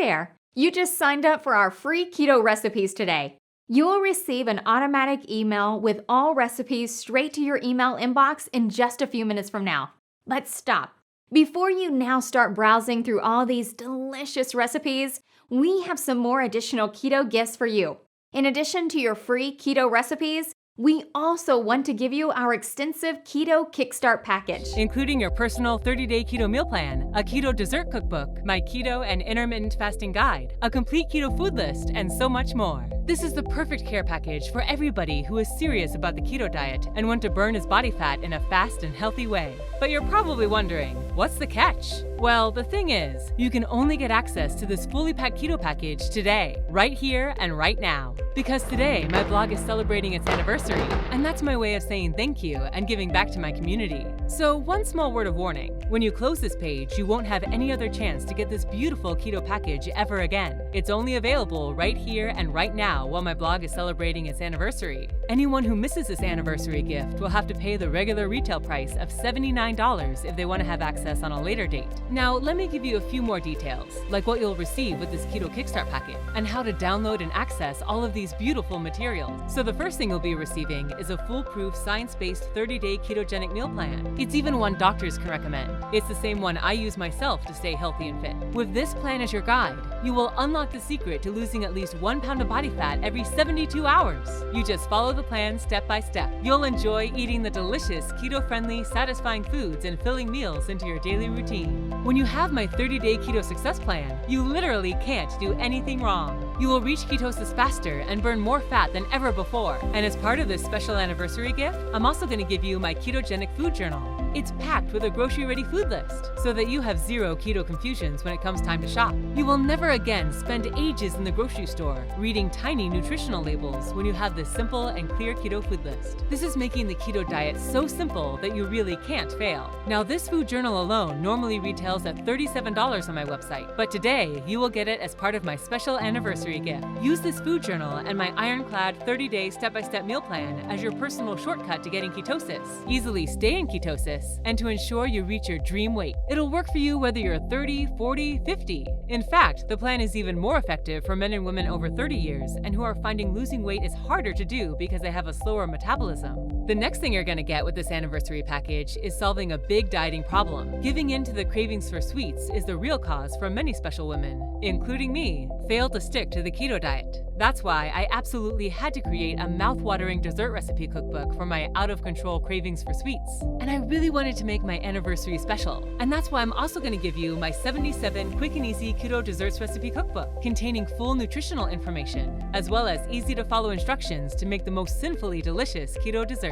there! You just signed up for our free keto recipes today. You will receive an automatic email with all recipes straight to your email inbox in just a few minutes from now. Let's stop. Before you now start browsing through all these delicious recipes, we have some more additional keto gifts for you. In addition to your free keto recipes, we also want to give you our extensive Keto Kickstart package, including your personal 30-day keto meal plan, a keto dessert cookbook, my keto and intermittent fasting guide, a complete keto food list, and so much more. This is the perfect care package for everybody who is serious about the keto diet and want to burn his body fat in a fast and healthy way. But you're probably wondering, what's the catch? Well, the thing is, you can only get access to this fully packed keto package today, right here and right now. Because today, my blog is celebrating its anniversary, and that's my way of saying thank you and giving back to my community. So one small word of warning, when you close this page, you won't have any other chance to get this beautiful keto package ever again. It's only available right here and right now while my blog is celebrating its anniversary. Anyone who misses this anniversary gift will have to pay the regular retail price of $79 if they want to have access on a later date. Now, let me give you a few more details, like what you'll receive with this Keto Kickstart package, and how to download and access all of these beautiful materials. So the first thing you'll be receiving is a foolproof, science-based 30-day ketogenic meal plan. It's even one doctors can recommend. It's the same one I use myself to stay healthy and fit. With this plan as your guide, you will unlock the secret to losing at least 1 pound of body fat every 72 hours. You just follow the plan step by step. You'll enjoy eating the delicious, keto-friendly, satisfying foods and filling meals into your daily routine. When you have my 30-day keto success plan, you literally can't do anything wrong. You will reach ketosis faster and burn more fat than ever before. And as part of this special anniversary gift, I'm also going to give you my ketogenic food journal. It's packed with a grocery-ready food list, so that you have zero keto confusions when it comes time to shop. You will never again spend ages in the grocery store reading tiny nutritional labels when you have this simple and clear keto food list. This is making the keto diet so simple that you really can't fail. Now, this food journal alone normally retails at $37 on my website, but today you will get it as part of my special anniversary gift. Use this food journal and my ironclad 30-day step-by-step meal plan as your personal shortcut to getting ketosis. Easily stay in ketosis and to ensure you reach your dream weight. It'll work for you whether you're 30, 40, 50. In fact, the plan is even more effective for men and women over 30 years and who are finding losing weight is harder to do because they have a slower metabolism. The next thing you're going to get with this anniversary package is solving a big dieting problem. Giving in to the cravings for sweets is the real cause for many special women, including me, fail to stick to the keto diet. That's why I absolutely had to create a mouth-watering dessert recipe cookbook for my out-of-control cravings for sweets. And I really wanted to make my anniversary special. And that's why I'm also going to give you my 77 quick and easy keto desserts recipe cookbook, containing full nutritional information, as well as easy-to-follow instructions to make the most sinfully delicious keto desserts.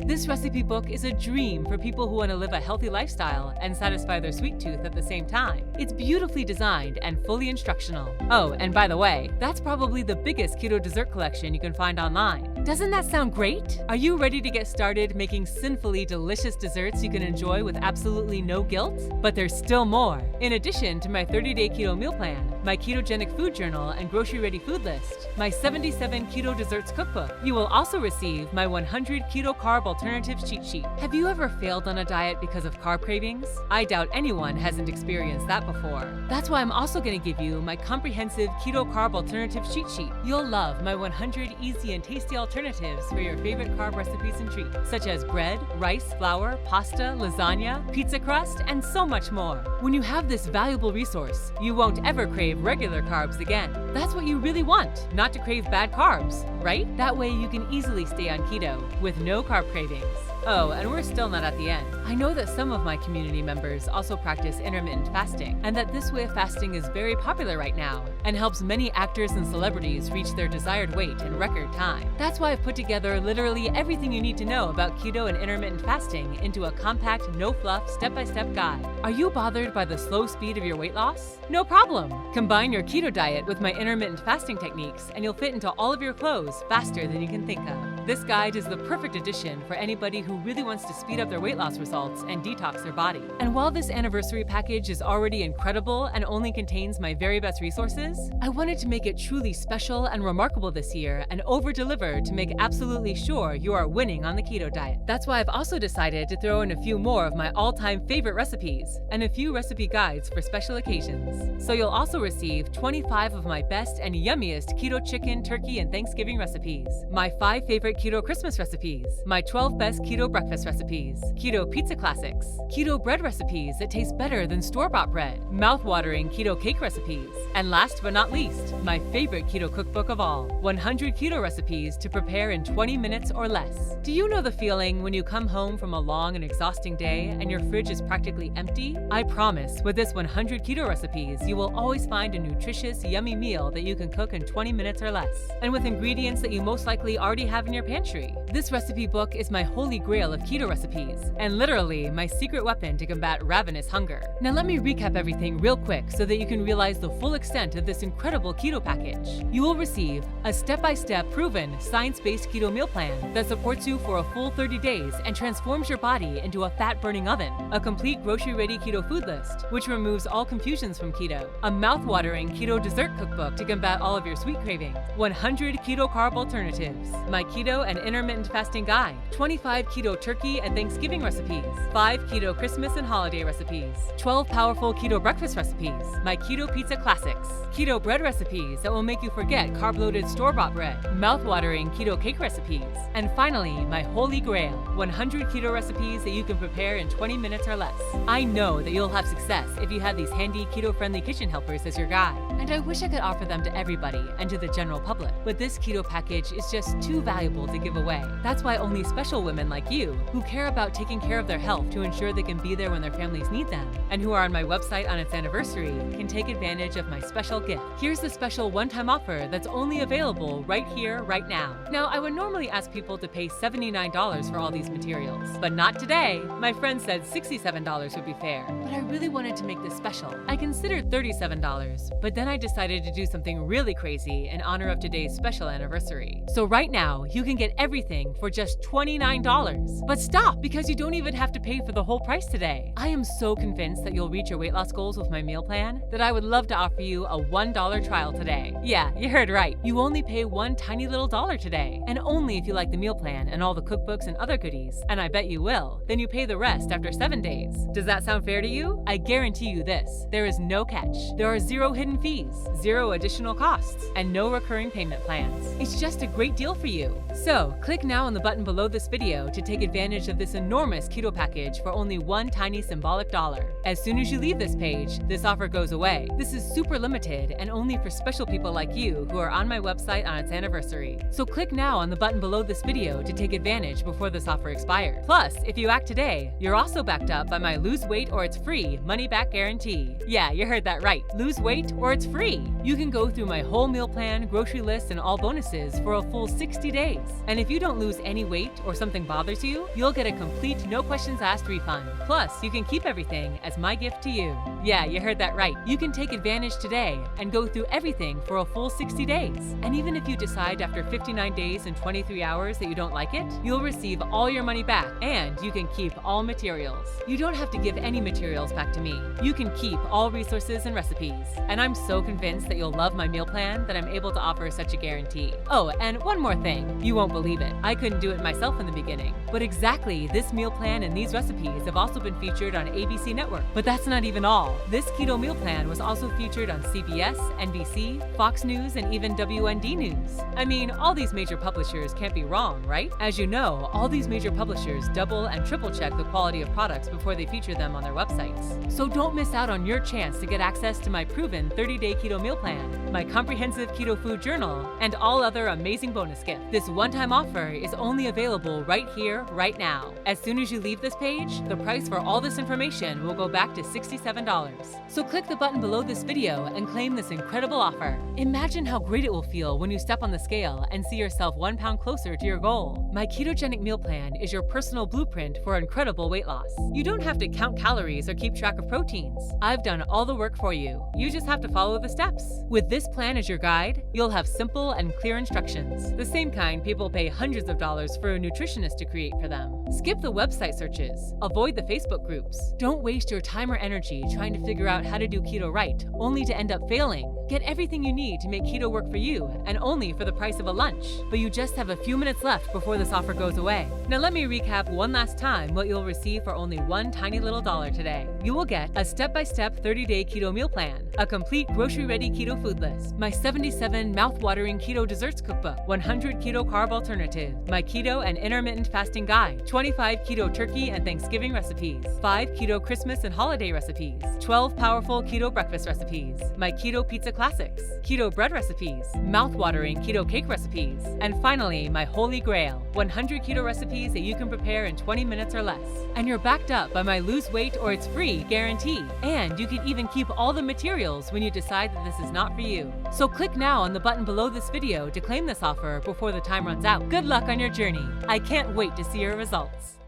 This recipe book is a dream for people who want to live a healthy lifestyle and satisfy their sweet tooth at the same time. It's beautifully designed and fully instructional. Oh, and by the way, that's probably the biggest keto dessert collection you can find online. Doesn't that sound great? Are you ready to get started making sinfully delicious desserts you can enjoy with absolutely no guilt? But there's still more. In addition to my 30-day keto meal plan, my ketogenic food journal and grocery-ready food list, my 77 keto desserts cookbook, you will also receive my 100 keto carb alternatives cheat sheet. Have you ever failed on a diet because of carb cravings? I doubt anyone hasn't experienced that before. That's why I'm also going to give you my comprehensive keto carb alternatives cheat sheet. You'll love my 100 easy and tasty alternatives for your favorite carb recipes and treats, such as bread, rice, flour, pasta, lasagna, pizza crust, and so much more. When you have this valuable resource, you won't ever crave regular carbs again. That's what you really want, not to crave bad carbs, right? That way you can easily stay on keto with no carb cravings. Oh, and we're still not at the end. I know that some of my community members also practice intermittent fasting, and that this way of fasting is very popular right now and helps many actors and celebrities reach their desired weight in record time. That's why I've put together literally everything you need to know about keto and intermittent fasting into a compact, no-fluff, step-by-step guide. Are you bothered by the slow speed of your weight loss? No problem! Combine your keto diet with my intermittent fasting techniques and you'll fit into all of your clothes faster than you can think of. This guide is the perfect addition for anybody who really wants to speed up their weight loss results and detox their body. And while this anniversary package is already incredible and only contains my very best resources, I wanted to make it truly special and remarkable this year and over-deliver to make absolutely sure you are winning on the keto diet. That's why I've also decided to throw in a few more of my all-time favorite recipes and a few recipe guides for special occasions. So you'll also receive 25 of my best and yummiest keto chicken, turkey, and Thanksgiving recipes, my 5 favorite keto Christmas recipes, my 12 best keto breakfast recipes, keto pizza classics, keto bread recipes that taste better than store-bought bread, mouth-watering keto cake recipes, and last but not least, my favorite keto cookbook of all, 100 keto recipes to prepare in 20 minutes or less. Do you know the feeling when you come home from a long and exhausting day and your fridge is practically empty? I promise, with this 100 keto recipes, you will always find a nutritious, yummy meal that you can cook in 20 minutes or less, and with ingredients that you most likely already have in your pantry. This recipe book is my holy grail of keto recipes, and literally my secret weapon to combat ravenous hunger. Now let me recap everything real quick so that you can realize the full extent of this incredible keto package. You will receive a step-by-step proven science-based keto meal plan that supports you for a full 30 days and transforms your body into a fat-burning oven, a complete grocery-ready keto food list, which removes all confusions from keto, a mouth-watering keto dessert cookbook to combat all of your sweet cravings, 100 keto carb alternatives, my keto and intermittent fasting guide, 25 keto turkey and Thanksgiving recipes, 5 keto Christmas and holiday recipes, 12 powerful keto breakfast recipes, my keto pizza classics, keto bread recipes that will make you forget carb-loaded store-bought bread, mouth-watering keto cake recipes, and finally, my holy grail, 100 keto recipes that you can prepare in 20 minutes or less. I know that you'll have success if you have these handy keto-friendly kitchen helpers as your guide, and I wish I could offer them to everybody and to the general public, but this keto package is just too valuable to give away. That's why only special women like you, who care about taking care of their health to ensure they can be there when their families need them, and who are on my website on its anniversary, can take advantage of my special gift. Here's the special one-time offer that's only available right here, right now. Now, I would normally ask people to pay $79 for all these materials, but not today. My friend said $67 would be fair, but I really wanted to make this special. I considered $37, but then I decided to do something really crazy in honor of today's special anniversary. So right now, you can get everything for just $29. But stop, because you don't even have to pay for the whole price today. I am so convinced that you'll reach your weight loss goals with my meal plan that I would love to offer you a $1 trial today. Yeah, you heard right. You only pay one tiny little dollar today, and only if you like the meal plan and all the cookbooks and other goodies, and I bet you will. Then you pay the rest after 7 days. Does that sound fair to you? I guarantee you this, there is no catch. There are 0 hidden fees, 0 additional costs, and no recurring payment plans. It's just a great deal for you. So, click now on the button below this video to take advantage of this enormous keto package for only one tiny symbolic dollar. As soon as you leave this page, this offer goes away. This is super limited and only for special people like you who are on my website on its anniversary. So click now on the button below this video to take advantage before this offer expires. Plus, if you act today, you're also backed up by my lose weight or it's free money back guarantee. Yeah, you heard that right. Lose weight or it's free. You can go through my whole meal plan, grocery list, and all bonuses for a full 60 days. And if you don't lose any weight or something bothers you, you'll get a complete no questions asked refund. Plus, you can keep everything as my gift to you. Yeah, you heard that right. You can take advantage today and go through everything for a full 60 days. And even if you decide after 59 days and 23 hours that you don't like it, you'll receive all your money back and you can keep all materials. You don't have to give any materials back to me. You can keep all resources and recipes. And I'm so convinced that you'll love my meal plan that I'm able to offer such a guarantee. Oh, and one more thing. You won't believe it. I couldn't do it myself in the beginning. But exactly, this meal plan and these recipes have also been featured on ABC Network. But that's not even all. This keto meal plan was also featured on CBS, NBC, Fox News, and even WND News. I mean, all these major publishers can't be wrong, right? As you know, all these major publishers double and triple check the quality of products before they feature them on their websites. So don't miss out on your chance to get access to my proven 30-day keto meal plan, my comprehensive keto food journal, and all other amazing bonus gifts. This one-time offer is only available right here, right now. As soon as you leave this page, the price for all this information will go back to $67. So click the button below this video and claim this incredible offer. Imagine how great it will feel when you step on the scale and see yourself 1 pound closer to your goal. My ketogenic meal plan is your personal blueprint for incredible weight loss. You don't have to count calories or keep track of proteins. I've done all the work for you. You just have to follow the steps. With this plan as your guide, you'll have simple and clear instructions, the same kind people people pay hundreds of dollars for a nutritionist to create for them. Skip the website searches. Avoid the Facebook groups. Don't waste your time or energy trying to figure out how to do keto right, only to end up failing. Get everything you need to make keto work for you, and only for the price of a lunch. But you just have a few minutes left before this offer goes away. Now let me recap one last time what you'll receive for only one tiny little dollar today. You will get a step-by-step 30-day keto meal plan, a complete grocery-ready keto food list, my 77 mouth-watering keto desserts cookbook, 100 keto carb alternatives, my keto and intermittent fasting guide, 25 keto turkey and Thanksgiving recipes, 5 keto Christmas and holiday recipes, 12 powerful keto breakfast recipes, my keto pizza classics, keto bread recipes, mouth-watering keto cake recipes, and finally, my holy grail, 100 keto recipes that you can prepare in 20 minutes or less. And you're backed up by my lose weight or it's free guarantee. And you can even keep all the materials when you decide that this is not for you. So click now on the button below this video to claim this offer before the time runs out. Good luck on your journey. I can't wait to see your results.